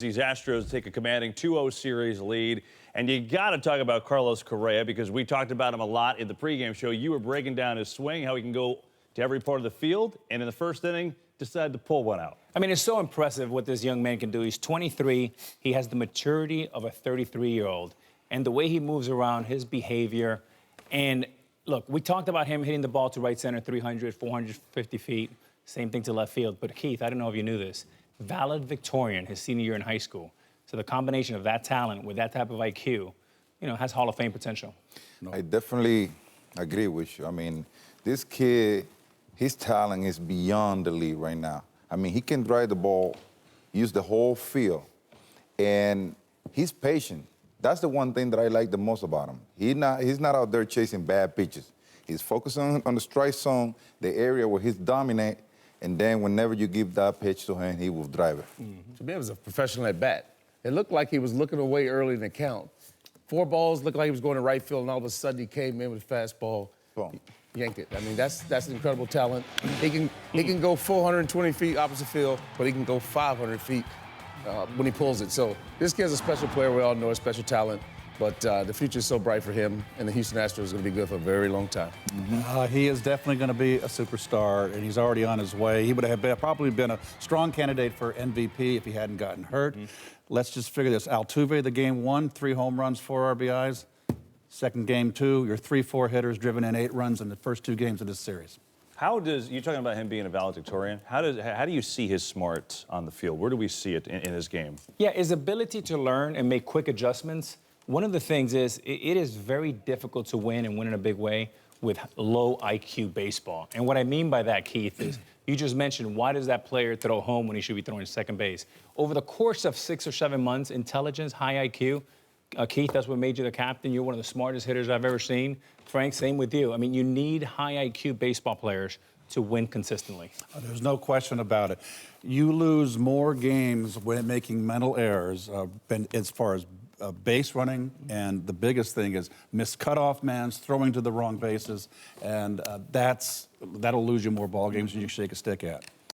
These Astros take a commanding 2-0 series lead. And you got to talk about Carlos Correa because we talked about him a lot in the pregame show. You were breaking down his swing, how he can go to every part of the field, and in the first inning, decided to pull one out. I mean, it's so impressive what this young man can do. He's 23. He has the maturity of a 33-year-old. And the way he moves around, his behavior. And look, we talked about him hitting the ball to right center 300, 450 feet. Same thing to left field. But Keith, I don't know if you knew this. Valedictorian his senior year in high school. So the combination of that talent with that type of IQ, has Hall of Fame potential. I definitely agree with you. I mean, this kid, his talent is beyond the league right now. I mean, he can drive the ball, use the whole field, and he's patient. That's the one thing that I like the most about him. He's not out there chasing bad pitches. He's focusing on the strike zone, the area where he's dominant, and then whenever you give that pitch to him, he will drive it. To me, it was a professional at bat. It looked like he was looking away early in the count. 4 balls, looked like he was going to right field, and all of a sudden he came in with a fastball, Boom. yanked it. I mean, that's an incredible talent. He can go 420 feet opposite field, but he can go 500 feet when he pulls it. So this kid's a special player. We all know a special talent. But the future is so bright for him, and the Houston Astros is going to be good for a very long time. He is definitely going to be a superstar, and he's already on his way. He would have probably been a strong candidate for MVP if he hadn't gotten hurt. Let's just figure this. Altuve, the game 1, 3 home runs, 4 RBIs. Second game 2, your 3-4 hitters driven in 8 runs in the first 2 games of this series. You're talking about him being a valedictorian. How do you see his smarts on the field? Where do we see it in his game? Yeah, his ability to learn and make quick adjustments. One of the things is it is very difficult to win and win in a big way with low IQ baseball. And what I mean by that, Keith, is you just mentioned, why does that player throw home when he should be throwing second base? Over the course of 6 or 7 months, intelligence, high IQ, Keith, that's what made you the captain. You're one of the smartest hitters I've ever seen. Frank, same with you. I mean, you need high IQ baseball players to win consistently. There's no question about it. You lose more games when making mental errors as far as base running, and the biggest thing is missed cutoff mans, throwing to the wrong bases, and that'll lose you more ball games than you shake a stick at.